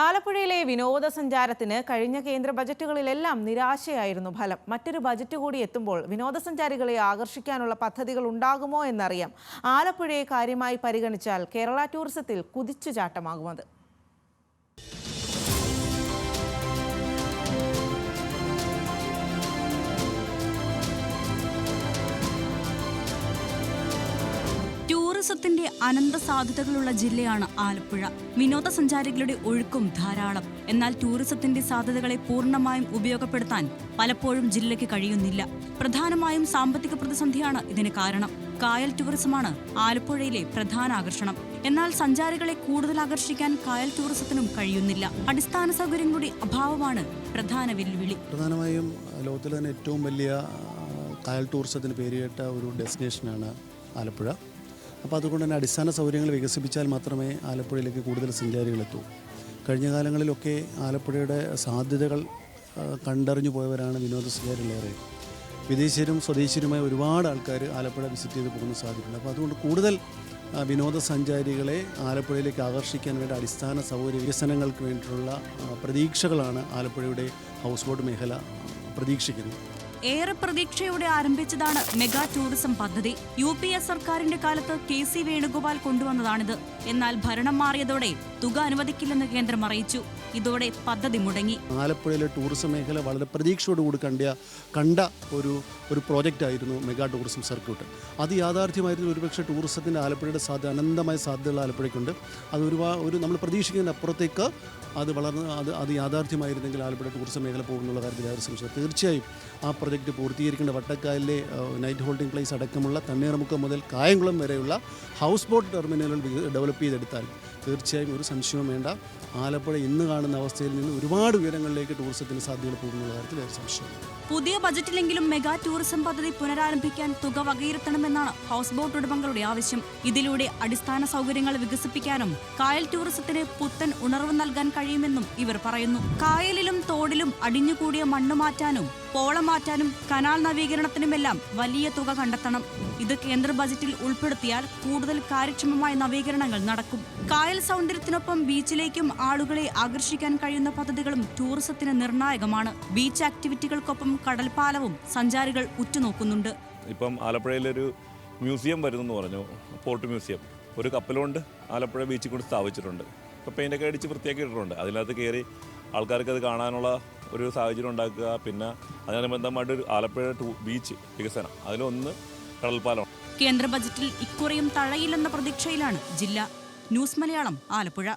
ആലപ്പുഴയിലെ വിനോദസഞ്ചാരത്തിന് കഴിഞ്ഞ കേന്ദ്ര ബജറ്റുകളിലെല്ലാം നിരാശയായിരുന്നു ഫലം. മറ്റൊരു ബജറ്റ് കൂടി എത്തുമ്പോൾ വിനോദസഞ്ചാരികളെ ആകർഷിക്കാനുള്ള പദ്ധതികൾ ഉണ്ടാകുമോ എന്നറിയാം. ആലപ്പുഴയെ കാര്യമായി പരിഗണിച്ചാൽ കേരള ടൂറിസത്തിൽ കുതിച്ചുചാട്ടമാകുമത്. ടൂറിസത്തിന്റെ അനന്ത സാധ്യതകളുള്ള ജില്ലയാണ് ആലപ്പുഴ. വിനോദസഞ്ചാരികളുടെ ഒഴുക്കും ധാരാളം. എന്നാൽ ടൂറിസത്തിന്റെ സാധ്യതകളെ പൂർണ്ണമായും ഉപയോഗപ്പെടുത്താൻ പലപ്പോഴും ജില്ലയ്ക്ക് കഴിയുന്നില്ല. പ്രധാനമായും സാമ്പത്തിക പ്രതിസന്ധിയാണ് ഇതിന് കാരണം. കായൽ ടൂറിസമാണ് ആലപ്പുഴയിലെ പ്രധാന ആകർഷണം. എന്നാൽ സഞ്ചാരികളെ കൂടുതൽ ആകർഷിക്കാൻ കായൽ ടൂറിസത്തിനും കഴിയുന്നില്ല. അടിസ്ഥാന സൗകര്യങ്ങളുടെ അഭാവമാണ് പ്രധാന വെല്ലുവിളി. പ്രധാനമായും ലോകത്തിലെ തന്നെ ഏറ്റവും വലിയ കായൽ ടൂറിസത്തിന് പേരുകേട്ട ഒരു ഡെസ്റ്റിനേഷനാണ് ആലപ്പുഴ. അപ്പോൾ അതുകൊണ്ട് തന്നെ അടിസ്ഥാന സൗകര്യങ്ങൾ വികസിപ്പിച്ചാൽ മാത്രമേ ആലപ്പുഴയിലേക്ക് കൂടുതൽ സഞ്ചാരികളെത്തൂ. കഴിഞ്ഞ കാലങ്ങളിലൊക്കെ ആലപ്പുഴയുടെ സാധ്യതകൾ കണ്ടറിഞ്ഞു പോയവരാണ് വിനോദസഞ്ചാരികളേറെ. വിദേശീയരും സ്വദേശീയരുമായ ഒരുപാട് ആൾക്കാർ ആലപ്പുഴ വിസിറ്റ് ചെയ്ത് പോകുന്ന സാധ്യതയുണ്ട്. അപ്പോൾ അതുകൊണ്ട് കൂടുതൽ വിനോദസഞ്ചാരികളെ ആലപ്പുഴയിലേക്ക് ആകർഷിക്കാൻ വേണ്ട അടിസ്ഥാന സൗകര്യ വികസനങ്ങൾക്ക് വേണ്ടിയിട്ടുള്ള പ്രതീക്ഷകളാണ് ആലപ്പുഴയുടെ ഹൗസ് ബോട്ട് മേഖല പ്രതീക്ഷിക്കുന്നത്. ഏറെ പ്രതീക്ഷയോടെ ആരംഭിച്ചതാണ് മെഗാ ടൂറിസം പദ്ധതി. UPA സർക്കാരിന്റെ കാലത്ത് KC വേണുഗോപാൽ കൊണ്ടുവന്നതാണിത്. എന്നാൽ ഭരണം മാറിയതോടെ തുക അനുവദിക്കില്ലെന്ന് കേന്ദ്രം അറിയിച്ചു. ഇതോടെ പദ്ധതി മുടങ്ങി. ആലപ്പുഴയിലെ ടൂറിസം മേഖല വളരെ പ്രതീക്ഷയോടുകൂടി കണ്ട ഒരു പ്രോജക്റ്റായിരുന്നു മെഗാ ടൂറിസം സർക്യൂട്ട്. അത് യാഥാർത്ഥ്യമായിരുന്നു. ഒരുപക്ഷെ ടൂറിസത്തിൻ്റെ ആലപ്പുഴയുടെ അനന്തമായ സാധ്യതകൾ ആലപ്പുഴയ്ക്കുണ്ട്. അത് നമ്മൾ പ്രതീക്ഷിക്കുന്നതിന് അപ്പുറത്തേക്ക് അത് യാഥാർത്ഥ്യമായിരുന്നെങ്കിൽ ആലപ്പുഴ ടൂറിസം മേഖല പോകുന്നുള്ള കാര്യത്തിൽ ആരും സംശയം. തീർച്ചയായും ആ പ്രൊജക്റ്റ് പൂർത്തീകരിക്കേണ്ട വട്ടക്കായലിലെ നൈറ്റ് ഹോൾഡിംഗ് പ്ലേസ് അടക്കമുള്ള തണ്ണീർമുക്കം മുതൽ കായംകുളം വരെയുള്ള ഹൗസ് ബോട്ട് ടെർമിനലുകൾ ഡെവലപ്പ് ചെയ്തെടുത്താൽ തീർച്ചയായും ഒരു സംശയവും വേണ്ട, ആലപ്പുഴ ഇന്ന് കാണുന്ന അവസ്ഥയിൽ നിന്ന് ഒരുപാട് ഉയരങ്ങളിലേക്ക് ടൂറിസത്തിന് സാധ്യതകൾ പോകുന്നുള്ള കാര്യത്തിൽ ഒരു സംശയമില്ല. പുതിയ ബജറ്റിലെങ്കിലും മെഗാ ടൂറിസം പദ്ധതി പുനരാരംഭിക്കാൻ തുക വകയിരുത്തണമെന്നാണ് ഹൗസ് ബോട്ട് ഉടമകളുടെ ആവശ്യം. ഇതിലൂടെ അടിസ്ഥാന സൗകര്യങ്ങൾ വികസിപ്പിക്കാനും കായൽ ടൂറിസത്തിന് പുത്തൻ ഉണർവ് നൽകാൻ കഴിയുമെന്നും ഇവർ പറയുന്നു. കായലിലും തോടിലും അടിഞ്ഞുകൂടിയ മണ്ണ് മാറ്റാനും പോളം മാറ്റാനും കനാൽ നവീകരണത്തിനുമെല്ലാം വലിയ തുക കണ്ടെത്തണം. ഇത് കേന്ദ്ര ബജറ്റിൽ ഉൾപ്പെടുത്തിയാൽ കൂടുതൽ കാര്യക്ഷമമായ നവീകരണങ്ങൾ നടക്കും. കായൽ സൗന്ദര്യത്തിനൊപ്പം ബീച്ചിലേക്കും ആളുകളെ ആകർഷിക്കാൻ കഴിയുന്ന പദ്ധതികളും ടൂറിസത്തിന് നിർണായകമാണ്. ബീച്ച് ആക്ടിവിറ്റികൾക്കൊപ്പം കടൽപ്പാലവും സഞ്ചാരികൾ ഉറ്റുനോക്കുന്നുണ്ട്. ഇപ്പം ആലപ്പുഴയിലൊരു മ്യൂസിയം വരുന്നെന്ന് പറഞ്ഞു, പോർട്ട് മ്യൂസിയം. ഒരു കപ്പലുകൊണ്ട് ആലപ്പുഴ ബീച്ചിൽ കൊണ്ട് സ്ഥാപിച്ചിട്ടുണ്ട്. ഇപ്പോൾ പെയിൻ്റൊക്കെ അടിച്ച് വൃത്തിയാക്കിയിട്ടുണ്ട്. അതിനകത്ത് കയറി ആൾക്കാർക്ക് അത് കാണാനുള്ള ഒരു സാഹചര്യം ഉണ്ടാക്കുക. പിന്നെ അതിനനുബന്ധമായിട്ട് ആലപ്പുഴ ബീച്ച് വികസനം, അതിലൊന്ന് കടൽപ്പാലം. കേന്ദ്ര ബജറ്റിൽ ഇക്കുറിയും തഴയില്ലെന്ന പ്രതീക്ഷയിലാണ് ജില്ല. ന്യൂസ് മലയാളം, ആലപ്പുഴ.